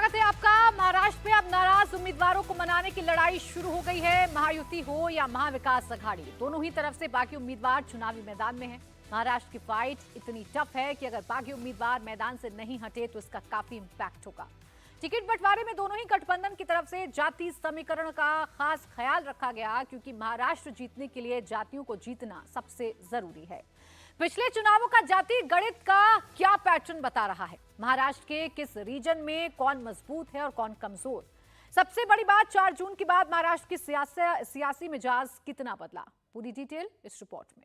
स्वागत है आपका। महाराष्ट्र में अब नाराज उम्मीदवारों को मनाने की लड़ाई शुरू हो गई है। महायुति हो या महाविकास अघाड़ी, दोनों ही तरफ से बाकी उम्मीदवार चुनावी मैदान में हैं। महाराष्ट्र की फाइट इतनी टफ है कि अगर बाकी उम्मीदवार मैदान से नहीं हटे तो इसका काफी इंपैक्ट होगा। टिकट बंटवारे में दोनों ही गठबंधन की तरफ से जाति समीकरण का खास ख्याल रखा गया, क्योंकि महाराष्ट्र जीतने के लिए जातियों को जीतना सबसे जरूरी है। पिछले चुनावों का जाति गणित का क्या पैटर्न बता रहा है? महाराष्ट्र के किस रीजन में कौन मजबूत है और कौन कमजोर? सबसे बड़ी बात, 4 जून के बाद महाराष्ट्र की सियासी मिजाज कितना बदला? पूरी डिटेल इस रिपोर्ट में।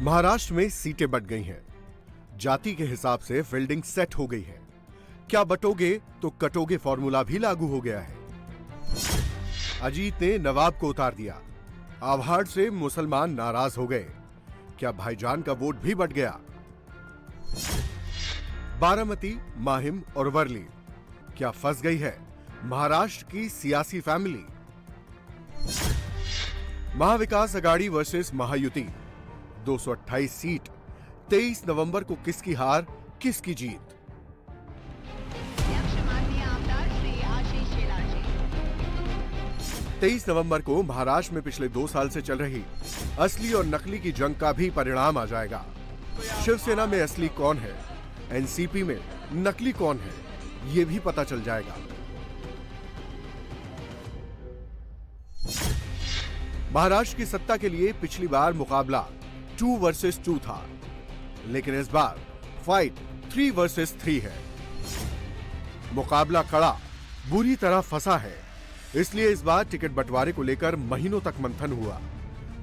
महाराष्ट्र में सीटें बंट गई हैं। जाति के हिसाब से फील्डिंग सेट हो गई है। क्या बटोगे तो कटोगे फॉर्मूला भी लागू हो गया है। अजीत ने नवाब को उतार दिया। आभाड़ से मुसलमान नाराज हो गए। क्या भाईजान का वोट भी बट गया? बारामती, माहिम और वर्ली, क्या फंस गई है महाराष्ट्र की सियासी family? Mahavikas Aghadi versus Mahayuti, 228 seat, 23 नवंबर को किसकी हार किसकी जीत? तेईस नवंबर को महाराष्ट्र में पिछले 2 साल से चल रही असली और नकली की जंग का भी परिणाम आ जाएगा। शिवसेना में असली कौन है, एनसीपी में नकली कौन है, ये भी पता चल जाएगा। महाराष्ट्र की सत्ता के लिए पिछली बार मुकाबला 2 वर्सेस 2 था, लेकिन इस बार फाइट 3 वर्सेस 3 है। मुकाबला कड़ा, बुरी तरह फंसा है। इसलिए इस बार टिकट बंटवारे को लेकर महीनों तक मंथन हुआ।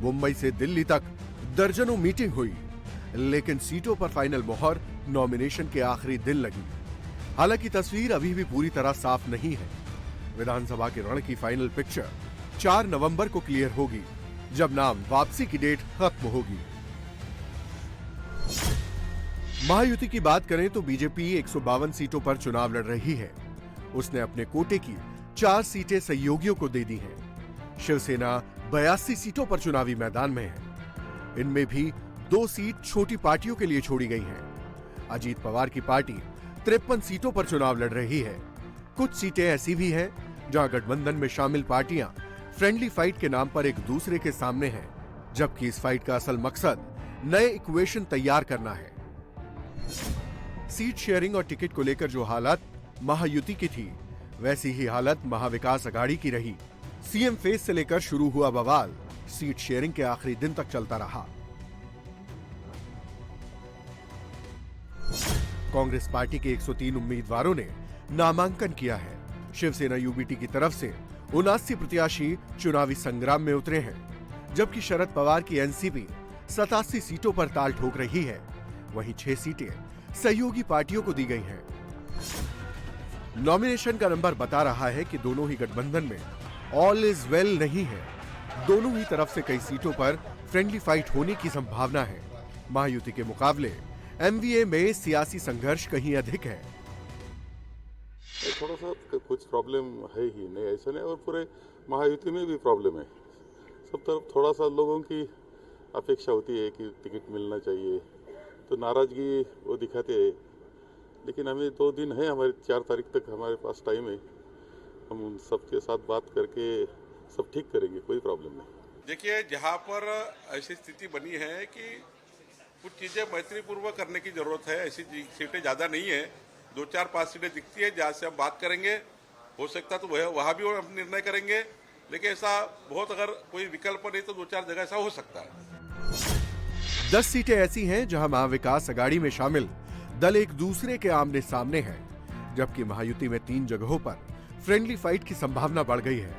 मुंबई से दिल्ली तक दर्जनों मीटिंग हुई, लेकिन सीटों पर फाइनल मोहर नॉमिनेशन के आखिरी दिन लगी। हालांकि तस्वीर अभी भी पूरी तरह साफ नहीं है। विधानसभा के रण की फाइनल पिक्चर 4 नवंबर को क्लियर होगी, जब नाम वापसी की डेट खत्म होगी। महायुति की बात करें तो बीजेपी 152 सीटों पर चुनाव लड़ रही है। उसने अपने कोटे की 4 सीटें सहयोगियों को दे दी हैं। शिवसेना 82 सीटों पर चुनावी मैदान में है। इनमें भी 2 सीट छोटी पार्टियों के लिए छोड़ी गई हैं। अजीत पवार की पार्टी 53 सीटों पर चुनाव लड़ रही है। कुछ सीटें ऐसी भी हैं जहां गठबंधन में शामिल पार्टियां फ्रेंडली फाइट के नाम पर एक दूसरे के सामने हैं, जबकि इस फाइट का असल मकसद नए इक्वेशन तैयार करना है। सीट शेयरिंग और टिकट को लेकर जो हालत महायुति की थी, वैसी ही हालत महाविकास अघाड़ी की रही। सीएम फेस से लेकर शुरू हुआ बवाल सीट शेयरिंग के आखिरी दिन तक चलता रहा। कांग्रेस पार्टी के 103 उम्मीदवारों ने नामांकन किया है। शिवसेना यूबीटी की तरफ से 79 प्रत्याशी चुनावी संग्राम में उतरे हैं, जबकि शरद पवार की एनसीपी 87 सीटों पर ताल ठोक रही है। वहीं 6 सीटें सहयोगी पार्टियों को दी गई हैं। नॉमिनेशन का नंबर बता रहा है कि दोनों ही गठबंधन में ऑल इज वेल नहीं है। दोनों ही तरफ से कई सीटों पर फ्रेंडली फाइट होने की संभावना है। महायुति के मुकाबले एमवीए में सियासी संघर्ष कहीं अधिक है। थोड़ा सा कुछ प्रॉब्लम है ही नहीं, ऐसा नहीं, और पूरे महायुति में भी प्रॉब्लम है। सब तरफ थोड़ा सा लोगों की अपेक्षा होती है कि टिकट मिलना चाहिए, तो नाराजगी वो दिखाते हैं। लेकिन हमें 2 दिन है, हमारे 4 तारीख तक हमारे पास टाइम है। हम उन सबके साथ बात करके सब ठीक करेंगे, कोई प्रॉब्लम नहीं। देखिए, जहाँ पर ऐसी स्थिति बनी है कि कुछ चीज़ें मैत्रीपूर्वक करने की जरूरत है। ऐसी सीटें ज़्यादा नहीं है, 2-4-5 सीटें दिखती है जहाँ से हम बात करेंगे। हो सकता तो वहाँ भी हम निर्णय करेंगे, लेकिन ऐसा बहुत अगर कोई विकल्प नहीं तो 2-4 जगह ऐसा हो सकता है। 10 सीटें ऐसी हैं जहां महाविकास अघाड़ी में शामिल दल एक दूसरे के आमने सामने हैं, जबकि महायुति में 3 जगहों पर फ्रेंडली फाइट की संभावना बढ़ गई है।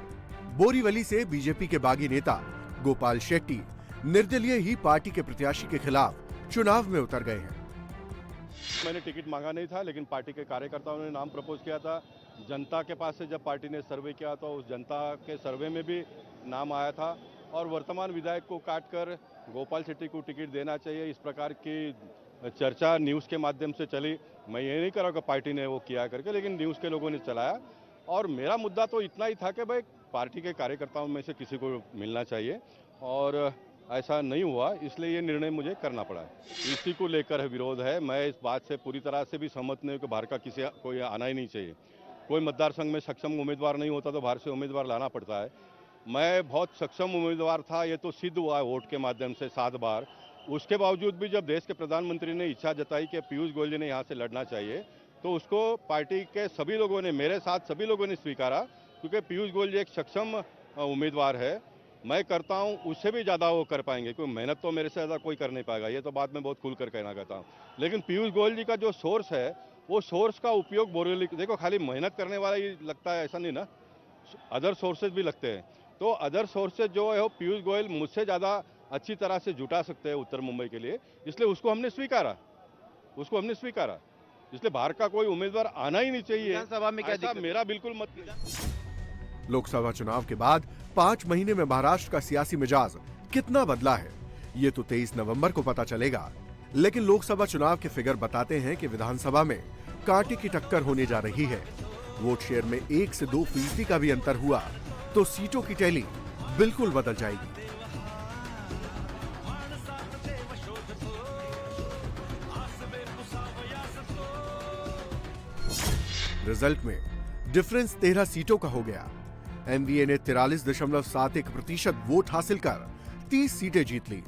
बोरीवली से बीजेपी के बागी नेता गोपाल शेट्टी निर्दलीय ही पार्टी के प्रत्याशी के खिलाफ चुनाव में उतर गए हैं। मैंने टिकट मांगा नहीं था, लेकिन पार्टी के कार्यकर्ताओं ने नाम प्रपोज किया था। जनता के पास से जब पार्टी ने सर्वे किया तो उस जनता के सर्वे में भी नाम आया था। और वर्तमान विधायक को काटकर गोपाल शेट्टी को टिकट देना चाहिए, इस प्रकार की चर्चा न्यूज़ के माध्यम से चली। मैं ये नहीं कह रहा हूँ कि पार्टी ने वो किया करके, लेकिन न्यूज़ के लोगों ने चलाया। और मेरा मुद्दा तो इतना ही था कि भाई पार्टी के कार्यकर्ताओं में से किसी को मिलना चाहिए, और ऐसा नहीं हुआ, इसलिए ये निर्णय मुझे करना पड़ा। इसी को लेकर विरोध है। मैं इस बात से पूरी तरह से भी सहमत नहीं हूँ कि बाहर का कोई आना ही नहीं चाहिए। कोई मतदार संघ में सक्षम उम्मीदवार नहीं होता तो बाहर से उम्मीदवार लाना पड़ता है। मैं बहुत सक्षम उम्मीदवार था, ये तो सिद्ध हुआ है वोट के माध्यम से 7 बार। उसके बावजूद भी जब देश के प्रधानमंत्री ने इच्छा जताई कि पीयूष गोयल जी ने यहाँ से लड़ना चाहिए, तो उसको पार्टी के सभी लोगों ने, मेरे साथ सभी लोगों ने स्वीकारा, क्योंकि पीयूष गोयल जी एक सक्षम उम्मीदवार है। मैं करता हूँ, उससे भी ज़्यादा वो कर पाएंगे, क्योंकि मेहनत तो मेरे से ज़्यादा कोई कर नहीं पाएगा, ये तो बात मैं बहुत खुलकर कहना चाहता हूँ। लेकिन पीयूष गोयल जी का जो सोर्स है, वो सोर्स का उपयोग बोरेवली, देखो खाली मेहनत करने वाला ही लगता है, ऐसा नहीं ना, अदर सोर्सेज भी लगते हैं। तो अदर सोर्सेज जो है वो पीयूष गोयल मुझसे ज़्यादा अच्छी तरह से जुटा सकते हैं उत्तर मुंबई के लिए, इसलिए उसको हमने स्वीकारा। इसलिए बाहर का कोई उम्मीदवार आना ही नहीं चाहिए। विधानसभा में क्या दिक्कत? मेरा बिल्कुल मत नहीं। लोकसभा चुनाव के बाद 5 महीने में महाराष्ट्र का सियासी मिजाज कितना बदला है, ये तो 23 नवंबर को पता चलेगा। लेकिन लोकसभा चुनाव के फिगर बताते हैं कि विधानसभा में कांटे की टक्कर होने जा रही है। वोट शेयर में 1 से 2% का भी अंतर हुआ तो सीटों की टैली बिल्कुल बदल जाएगी। रिजल्ट में डिफरेंस 13 सीटों का हो गया। एनडीए ने 43.71% वोट हासिल कर 30 सीटें जीत ली।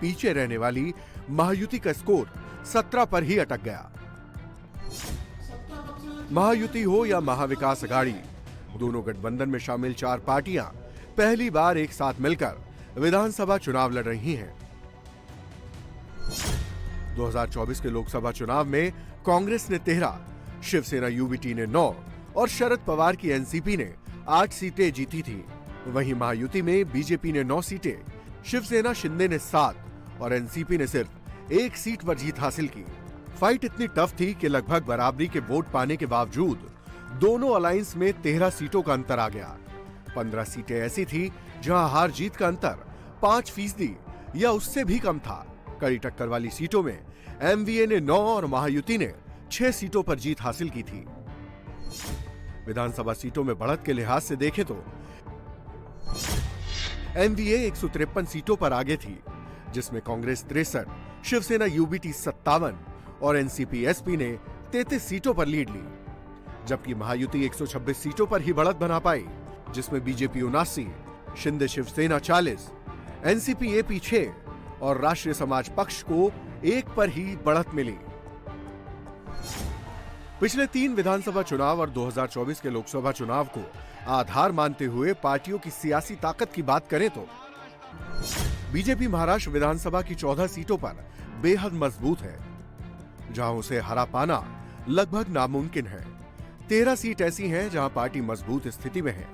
पीछे रहने वाली महायुति का स्कोर 17 पर ही अटक गया। महायुति हो या महाविकास अघाड़ी, दोनों गठबंधन में शामिल 4 पार्टियां पहली बार एक साथ मिलकर विधानसभा चुनाव लड़ रही हैं। 2024 के लोकसभा चुनाव में कांग्रेस ने 13, शिवसेना यूबीटी ने 9 और शरद पवार की एनसीपी ने 8 सीटें जीती थी। वहीं महायुति में बीजेपी ने 9 सीटें, शिवसेना शिंदे ने 7 और एनसीपी ने सिर्फ 1 सीट पर जीत हासिल की। फाइट इतनी टफ थी कि लगभग बराबरी के वोट पाने के बावजूद दोनों अलायंस में 13 सीटों का अंतर आ गया। 15 सीटें ऐसी थी जहां हार जीत का अंतर 5% या उससे भी कम था। कड़ी टक्कर वाली सीटों में एमवीए ने 9 और महायुति ने 6 सीटों पर जीत हासिल की थी। विधानसभा सीटों में बढ़त के लिहाज से देखें तो एमवीए 153 सीटों पर आगे थी, जिसमें कांग्रेस 63, शिवसेना यूबीटी 57 और एनसीपी एसपी ने 33 सीटों पर लीड ली। जबकि महायुति 126 सीटों पर ही बढ़त बना पाई, जिसमें BJP 79, Shinde Shivsena 40, NCP AP 6 और राष्ट्रीय समाज पक्ष को 1 पर ही बढ़त मिली। पिछले 3 विधानसभा चुनाव और 2024 के लोकसभा चुनाव को आधार मानते हुए पार्टियों की सियासी ताकत की बात करें तो बीजेपी महाराष्ट्र विधानसभा की 14 सीटों पर बेहद मजबूत है, जहां उसे हरा पाना लगभग नामुमकिन है। 13 सीट ऐसी हैं जहां पार्टी मजबूत स्थिति में है।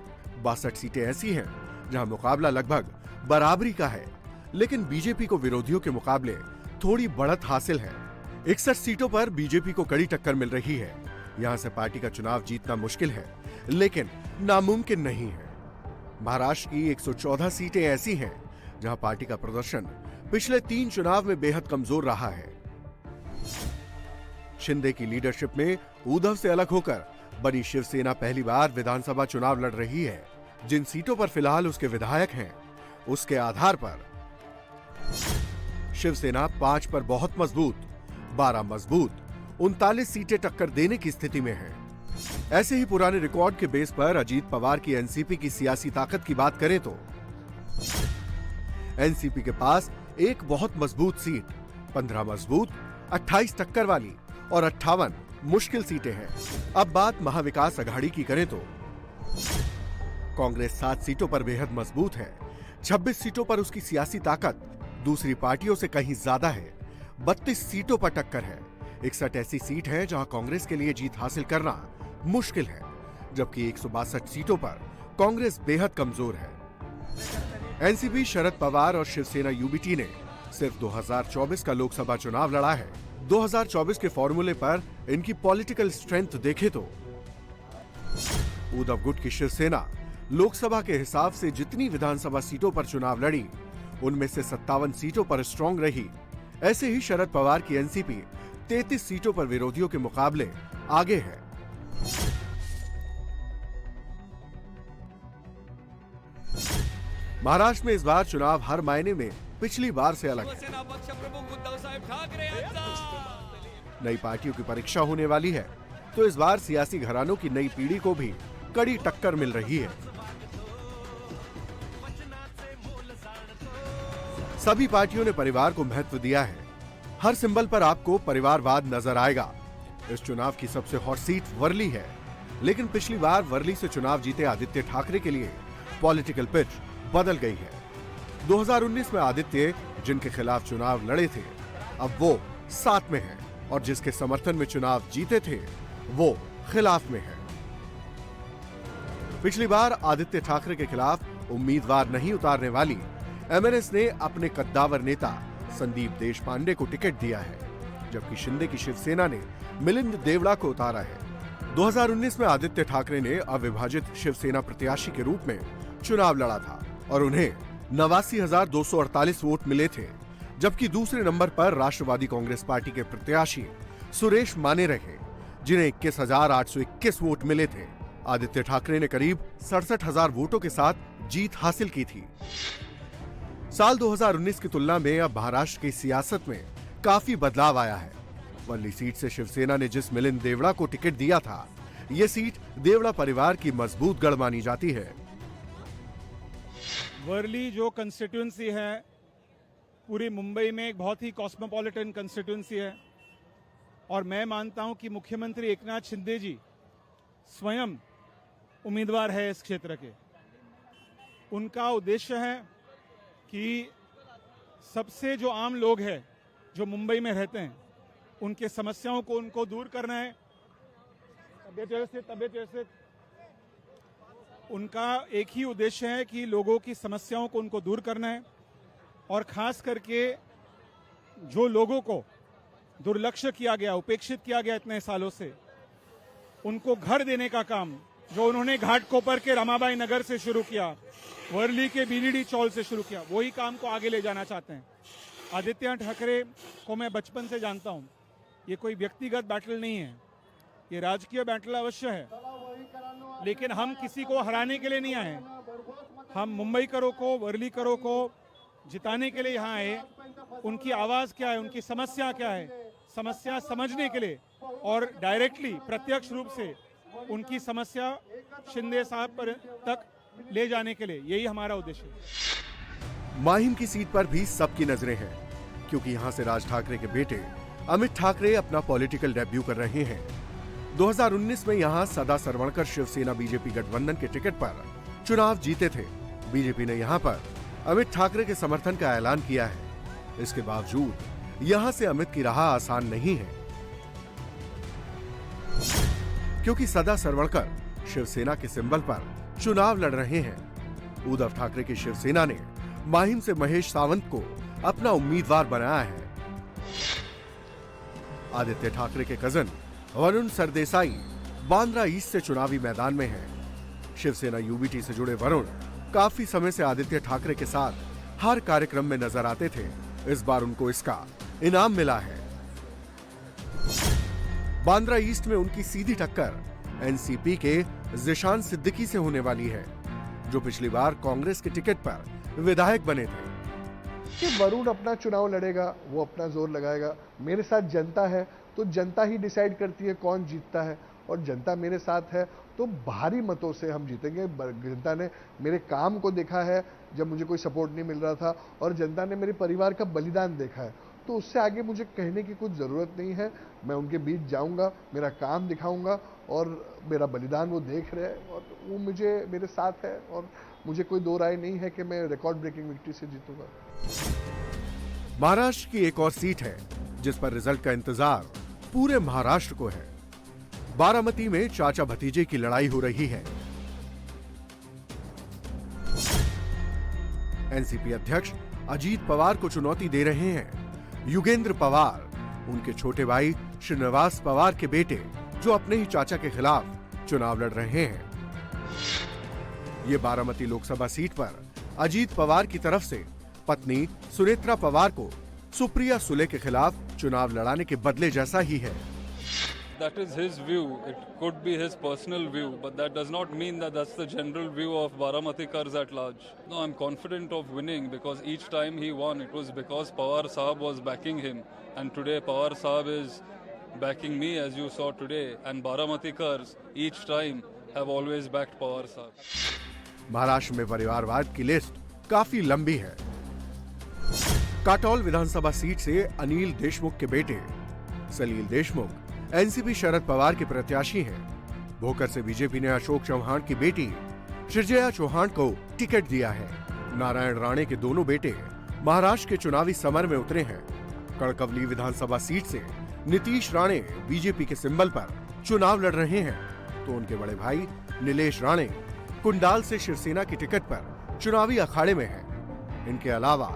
62 सीटें ऐसी हैं जहां मुकाबला लगभग बराबरी का है, लेकिन बीजेपी को विरोधियों के मुकाबले थोड़ी बढ़त हासिल है। 61 सीटों पर बीजेपी को कड़ी टक्कर मिल रही है। यहां से पार्टी का चुनाव जीतना मुश्किल है, लेकिन नामुमकिन नहीं है। महाराष्ट्र की 114 सीटें ऐसी हैं जहां पार्टी का प्रदर्शन पिछले 3 चुनाव में बेहद कमजोर रहा है। शिंदे की लीडरशिप में उद्धव से अलग होकर बनी शिवसेना पहली बार विधानसभा चुनाव लड़ रही है। जिन सीटों पर फिलहाल उसके विधायक हैं, उसके आधार पर शिवसेना 5 पर बहुत मजबूत, 12 मजबूत, 39 सीटें टक्कर देने की स्थिति में है। ऐसे ही पुराने रिकॉर्ड के बेस पर अजीत पवार की एनसीपी की सियासी ताकत की बात करें तो एनसीपी के पास एक बहुत मजबूत सीट, 15 मजबूत, 28 टक्कर वाली और 58 मुश्किल सीटें हैं। अब बात महाविकास अघाड़ी की करें तो कांग्रेस 7 सीटों पर बेहद मजबूत है। 26 सीटों पर उसकी सियासी ताकत दूसरी पार्टियों से कहीं ज्यादा है। 32 सीटों पर टक्कर है। 61 ऐसी सीट है जहां कांग्रेस के लिए जीत हासिल करना मुश्किल है, जबकि 162 सीटों पर कांग्रेस बेहद कमजोर है। एनसीपी, शरद पवार और शिवसेना यूबीटी ने सिर्फ 2024 का लोकसभा चुनाव लड़ा है। 2024 के फॉर्मूले पर इनकी पॉलिटिकल स्ट्रेंथ देखें तो उद्धव गुट की शिवसेना लोकसभा के हिसाब से जितनी विधानसभा सीटों पर चुनाव लड़ी, उनमें से 57 सीटों पर स्ट्रांग रही। ऐसे ही शरद पवार की एनसीपी 33 सीटों पर विरोधियों के मुकाबले आगे है। महाराष्ट्र में इस बार चुनाव हर मायने में पिछली बार से अलग है। नई पार्टियों की परीक्षा होने वाली है, तो इस बार सियासी घरानों की नई पीढ़ी को भी कड़ी टक्कर मिल रही है। सभी पार्टियों ने परिवार को महत्व दिया है। हर सिंबल पर आपको परिवारवाद नजर आएगा। इस चुनाव की सबसे हॉट सीट वर्ली है, लेकिन पिछली बार वर्ली से चुनाव जीते आदित्य ठाकरे के लिए पॉलिटिकल पिच बदल गई है। 2019 में आदित्य जिनके खिलाफ चुनाव लड़े थे, अब वो साथ में हैं, और जिसके समर्थन में चुनाव जीते थे, वो खिलाफ में है। पिछली बार आदित्य ठाकरे के खिलाफ उम्मीदवार नहीं उतारने वाली एमएनएस ने अपने कद्दावर नेता संदीप देशपांडे को टिकट दिया है, जबकि शिंदे की शिवसेना ने मिलिंद देवड़ा को उतारा है। 2019 में आदित्य ठाकरे ने अविभाजित शिवसेना प्रत्याशी के रूप में चुनाव लड़ा था और उन्हें 89,248 वोट मिले थे, जबकि दूसरे नंबर पर राष्ट्रवादी कांग्रेस पार्टी के प्रत्याशी सुरेश माने रहे, जिन्हें 21,821 वोट मिले थे। आदित्य ठाकरे ने करीब 67,000 वोटों के साथ जीत हासिल की थी। साल 2019 की तुलना में अब महाराष्ट्र की सियासत में काफी बदलाव आया है। वर्ली सीट से शिवसेना ने जिस मिलिंद देवड़ा को टिकट दिया था, ये सीट देवड़ा परिवार की मजबूत गढ़ मानी जाती है। वर्ली जो कंस्टिट्यूंसी है, पूरी मुंबई में एक बहुत ही कॉस्मोपॉलिटन कंस्टिट्यूंसी है, और मैं मानता हूं कि मुख्यमंत्री एकनाथ शिंदे जी स्वयं उम्मीदवार है इस क्षेत्र के। उनका उद्देश्य है कि सबसे जो आम लोग हैं जो मुंबई में रहते हैं, उनके समस्याओं को उनको दूर करना है। तबियत व्यवस्थित उनका एक ही उद्देश्य है कि लोगों की समस्याओं को उनको दूर करना है, और खास करके जो लोगों को दुर्लक्ष्य किया गया, उपेक्षित किया गया इतने सालों से, उनको घर देने का काम जो उन्होंने घाटकोपर के रमाबाई नगर से शुरू किया, वर्ली के बीडीडी चौल से शुरू किया, वही काम को आगे ले जाना चाहते हैं। आदित्य ठाकरे को मैं बचपन से जानता हूं। ये कोई व्यक्तिगत बैटल नहीं है, ये राजकीय बैटल अवश्य है, लेकिन हम किसी को हराने के लिए नहीं आए। हम मुंबईकरों को, वर्लीकरों को जिताने के लिए यहाँ आए। उनकी आवाज क्या है, उनकी समस्या क्या है, समस्या समझने के लिए और डायरेक्टली, प्रत्यक्ष रूप से उनकी समस्या शिंदे साहब पर तक ले जाने के लिए, यही हमारा उद्देश्य है। माहिम की सीट पर भी सबकी नजरें हैं, क्योंकि यहां से राज ठाकरे के बेटे अमित ठाकरे अपना पॉलिटिकल डेब्यू कर रहे हैं। 2019 में यहां सदा सरवणकर शिवसेना बीजेपी गठबंधन के टिकट पर चुनाव जीते थे। बीजेपी ने यहां पर अमित ठाकरे के समर्थन का ऐलान किया है। इसके बावजूद यहां से अमित की राह आसान नहीं है, क्योंकि सदा सरवणकर शिवसेना के सिंबल पर चुनाव लड़ रहे हैं। उद्धव ठाकरे की शिवसेना ने माहिम से महेश सावंत को अपना उम्मीदवार बनाया है। आदित्य ठाकरे के कजन वरुण सरदेसाई बांद्रा ईस्ट से चुनावी मैदान में हैं। शिवसेना यूबीटी से जुड़े वरुण काफी समय से आदित्य ठाकरे के साथ हर कार्यक्रम में नजर आते थे। इस बार उनको इसका इनाम मिला है। बांद्रा ईस्ट में उनकी सीधी टक्कर एनसीपी के जिशान सिद्दीकी से होने वाली है, जो पिछली बार कांग्रेस के टिकट पर विधायक बने थे। कि वरुण अपना चुनाव लड़ेगा, वो अपना जोर लगाएगा। मेरे साथ जनता है, तो जनता ही डिसाइड करती है कौन जीतता है, और जनता मेरे साथ है तो भारी मतों से हम जीतेंगे। जनता ने मेरे काम को देखा है जब मुझे कोई सपोर्ट नहीं मिल रहा था, और जनता ने मेरे परिवार का बलिदान देखा है, तो उससे आगे मुझे कहने की कुछ ज़रूरत नहीं है। मैं उनके बीच जाऊंगा, मेरा काम दिखाऊंगा, और मेरा बलिदान वो देख रहे हैं, और वो मुझे मेरे साथ है, और मुझे कोई दो राय नहीं है कि मैं रिकॉर्ड ब्रेकिंग विक्ट्री से जीतूंगा। महाराष्ट्र की एक और सीट है जिस पर रिजल्ट का इंतजार पूरे महाराष्ट्र को है। बारामती में चाचा भतीजे की लड़ाई हो रही है। एनसीपी अध्यक्ष अजीत पवार को चुनौती दे रहे हैं युगेंद्र पवार, उनके छोटे भाई श्रीनिवास पवार के बेटे, जो अपने ही चाचा के खिलाफ चुनाव लड़ रहे हैं। ये बारामती लोकसभा सीट पर अजीत पवार की तरफ से पत्नी सुनेत्रा पवार को सुप्रिया सुले के खिलाफ चुनाव लड़ाने के बदले जैसा ही है। That is his view. It could be his personal view, but that does not mean that that's the general view of Baramathikar's at large. No, I'm confident of winning because each time he won, it was because Pawar Sahab was backing him. And today Pawar Sahab is backing me, as you saw today. And Baramathikars each time have always backed Pawar Sahab. Maharashtra में परिवारवाद की list काफी लंबी है। काटौल विधानसभा seat से अनिल देशमुख के बेटे सलील Deshmukh NCP Sharad Pawar के प्रत्याशी हैं। भोकर से बीजेपी ने अशोक चौहान की बेटी श्रीजया चौहान को टिकट दिया है। नारायण राणे के दोनों बेटे महाराष्ट्र के चुनावी समर में उतरे हैं। कड़कवली विधानसभा सीट से नीतीश राणे बीजेपी के सिंबल पर चुनाव लड़ रहे हैं, तो उनके बड़े भाई नीलेश राणे कुंडाल से शिवसेना की टिकट पर चुनावी अखाड़े में हैं। इनके अलावा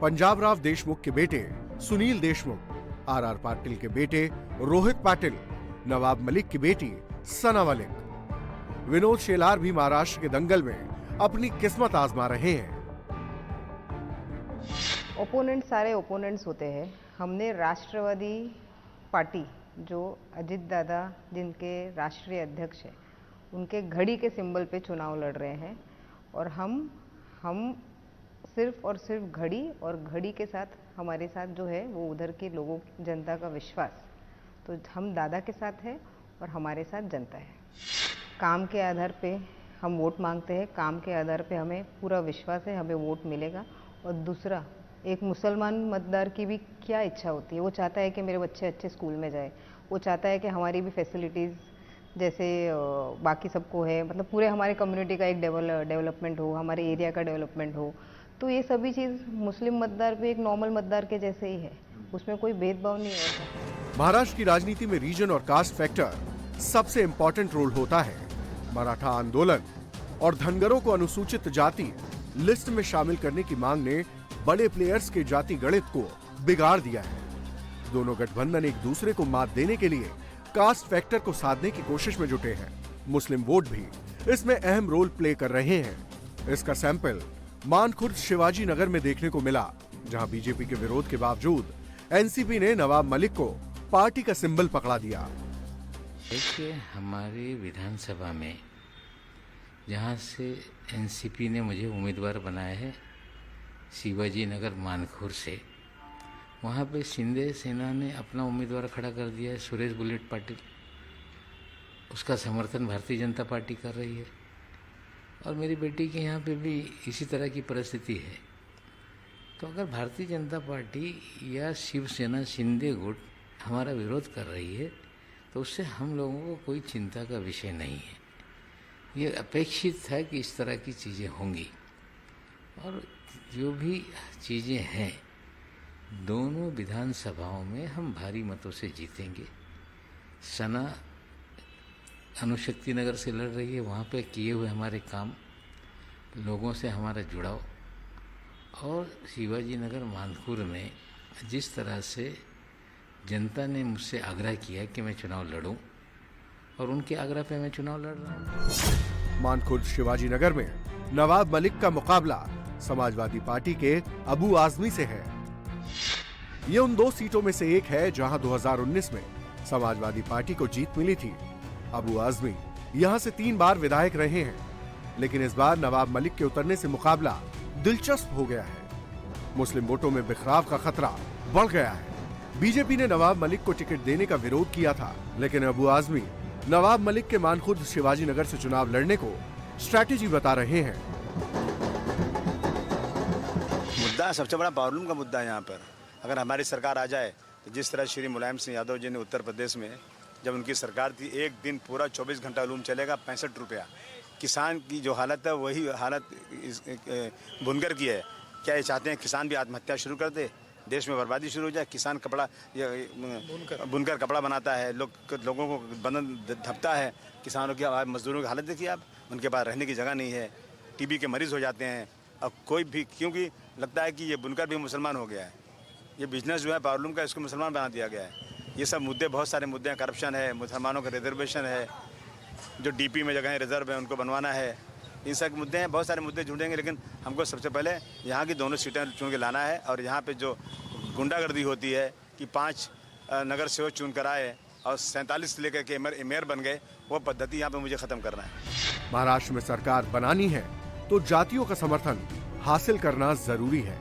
पंजाब राव देशमुख के बेटे सुनील देशमुख, आर पाटिल के बेटे रोहित पाटिल, नवाब मलिक की बेटी सना मलिक, विनोद शेलार भी महाराष्ट्र के दंगल में अपनी किस्मत आजमा रहे हैं। ओपोनेंट सारे ओपोनेंट्स होते हैं। हमने राष्ट्रवादी पार्टी जो अजित दादा जिनके राष्ट्रीय अध्यक्ष है उनके घड़ी के सिंबल पे चुनाव लड़ रहे हैं और हम सिर्फ और सिर्फ घड़ी और घड़ी के साथ हमारे साथ जो है वो उधर के लोगों जनता का विश्वास, तो हम दादा के साथ है और हमारे साथ जनता है। काम के आधार पे हम वोट मांगते हैं, काम के आधार पे हमें पूरा विश्वास है हमें वोट मिलेगा। और दूसरा, एक मुसलमान मतदार की भी क्या इच्छा होती है, वो चाहता है कि मेरे बच्चे अच्छे स्कूल में जाए, वो चाहता है कि हमारी भी फैसिलिटीज़ जैसे बाकी सबको है, मतलब पूरे हमारे कम्युनिटी का एक डेवलपमेंट हो, हमारे एरिया का डेवलपमेंट हो। तो ये सभी चीज़ मुस्लिम मतदार भी एक नॉर्मल मतदार के जैसे ही है, उसमें कोई भेदभाव नहीं होता। महाराष्ट्र की राजनीति में रीजन और कास्ट फैक्टर सबसे इंपॉर्टेंट रोल होता है। मराठा आंदोलन और धनगरों को अनुसूचित जाति लिस्ट में शामिल करने की मांग ने बड़े प्लेयर्स के जाति गणित को बिगाड़ दिया है। दोनों गठबंधन एक दूसरे को मात देने के लिए कास्ट फैक्टर को साधने की कोशिश में जुटे हैं। मुस्लिम वोट भी इसमें अहम रोल प्ले कर रहे हैं। इसका सैंपल मानखुर्द शिवाजी नगर में देखने को मिला, जहां बीजेपी के विरोध के बावजूद एनसीपी ने नवाब मलिक को पार्टी का सिंबल पकड़ा दिया। देखिए, हमारे विधानसभा में जहां से एनसीपी ने मुझे उम्मीदवार बनाया है शिवाजी नगर मानखुर्द से, वहां पे शिंदे सेना ने अपना उम्मीदवार खड़ा कर दिया है सुरेश बुलेट पाटिल। उसका समर्थन भारतीय जनता पार्टी कर रही है और मेरी बेटी के यहाँ पे भी इसी तरह की परिस्थिति है। तो अगर भारतीय जनता पार्टी या शिवसेना शिंदे गुट हमारा विरोध कर रही है तो उससे हम लोगों को कोई चिंता का विषय नहीं है। ये अपेक्षित है कि इस तरह की चीज़ें होंगी और जो भी चीज़ें हैं दोनों विधानसभाओं में हम भारी मतों से जीतेंगे। सना अनुशक्ति नगर से लड़ रही है, वहाँ पे किए हुए हमारे काम, लोगों से हमारा जुड़ाव और शिवाजी नगर मानखुर्द में जिस तरह से जनता ने मुझसे आग्रह किया कि मैं चुनाव लड़ूं और उनके आग्रह पे मैं चुनाव लड़ रहा हूं। मानखुर्द शिवाजी नगर में नवाब मलिक का मुकाबला समाजवादी पार्टी के अबू आजमी से है। ये उन दो सीटों में से एक है जहां 2019 में समाजवादी पार्टी को जीत मिली थी। अबू आजमी यहां से 3 बार विधायक रहे हैं, लेकिन इस बार नवाब मलिक के उतरने से मुकाबला दिलचस्प हो गया है। मुस्लिम वोटों में बिखराव का खतरा बढ़ गया है। बीजेपी ने नवाब मलिक को टिकट देने का विरोध किया था, लेकिन अबू आजमी नवाब मलिक के मानखुर्द शिवाजी नगर से चुनाव लड़ने को स्ट्रैटेजी बता रहे हैं। मुद्दा सबसे बड़ा प्रॉब्लम का मुद्दा है यहाँ पर। अगर हमारी सरकार आ जाए तो जिस तरह श्री मुलायम सिंह यादव जी ने उत्तर प्रदेश में जब उनकी सरकार थी, एक दिन पूरा 24 घंटा लूम चलेगा, 65 रुपया। किसान की जो हालत है वही हालत बुनकर की है। क्या ये चाहते हैं किसान भी आत्महत्या शुरू कर दे, देश में बर्बादी शुरू हो जाए? किसान कपड़ा बुनकर कपड़ा बनाता है, लोगों को बंधन धपता है। किसानों की मजदूरों की हालत देखिए आप, उनके पास रहने की जगह नहीं है, टीबी के मरीज हो जाते हैं। अब कोई भी, क्योंकि लगता है कि ये बुनकर भी मुसलमान हो गया है, ये बिजनेस जो है प्रॉब्लम का, इसको मुसलमान बना दिया गया है। ये सब मुद्दे, बहुत सारे मुद्दे हैं। करप्शन है, मुसलमानों का रिजर्वेशन है, जो डीपी में जगह रिजर्व है उनको बनवाना है, इन सब मुद्दे हैं, बहुत सारे मुद्दे ढूंढेंगे, लेकिन हमको सबसे पहले यहाँ की दोनों सीटें चुन के लाना है। और यहाँ पे जो गुंडागर्दी होती है कि 5 नगर सेवक चुन कर आए और 47 से लेकर के मेयर बन गए, वो पद्धति यहाँ पे मुझे खत्म करना है। महाराष्ट्र में सरकार बनानी है तो जातियों का समर्थन हासिल करना जरूरी है।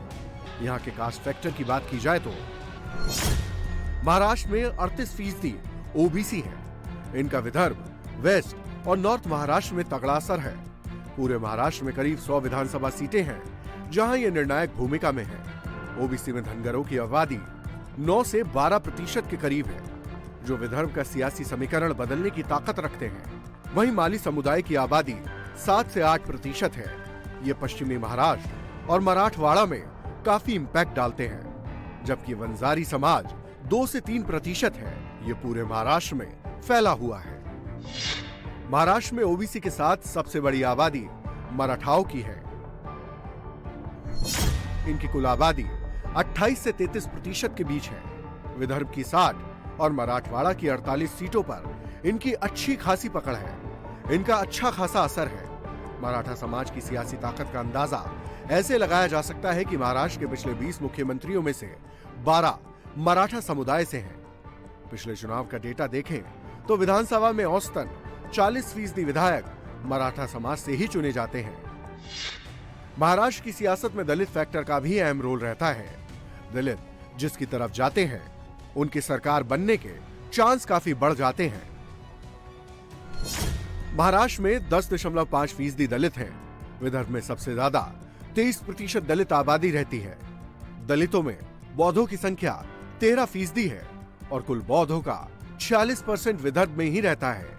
यहाँ के कास्ट फैक्टर की बात की जाए तो महाराष्ट्र में 38% ओबीसी है। इनका विदर्भ, वेस्ट और नॉर्थ महाराष्ट्र में तगड़ा असर है। पूरे महाराष्ट्र में करीब 100 विधानसभा सीटें हैं जहां ये निर्णायक भूमिका में है। ओबीसी में धनगरों की आबादी 9 से 12% के करीब है, जो विदर्भ का सियासी समीकरण बदलने की ताकत रखते हैं। वहीं माली समुदाय की आबादी 7 से 8% है। ये पश्चिमी महाराष्ट्र और मराठवाड़ा में काफी इम्पैक्ट डालते हैं, जबकि वंजारी समाज 2 से 3% है। ये पूरे महाराष्ट्र में फैला हुआ है। महाराष्ट्र में ओबीसी के साथ सबसे बड़ी आबादी मराठाओं की है। इनकी कुल आबादी 28 से 33% के बीच है। विदर्भ की 60 और मराठवाड़ा की 48 सीटों पर इनकी अच्छी खासी पकड़ है। इनका अच्छा खासा असर है। मराठा समाज की सियासी ताकत का अंदाजा ऐसे लगाया जा सकता है कि महाराष्ट्र के पिछले 20 मुख्यमंत्रियों में से 12 मराठा समुदाय से हैं। पिछले चुनाव का डेटा देखें तो विधानसभा में औसतन 40% विधायक मराठा समाज से ही चुने जाते हैं। महाराष्ट्र की सियासत में दलित फैक्टर का भी अहम रोल रहता है। दलित जिसकी तरफ जाते हैं, उनकी सरकार बनने के चांस काफी बढ़ जाते हैं। महाराष्ट्र में 10.5% दलित हैं। विदर्भ में सबसे ज्यादा 23% दलित आबादी रहती है। दलितों में बौद्धों की संख्या 13% है और कुल बौद्धों का 46% विदर्भ में ही रहता है।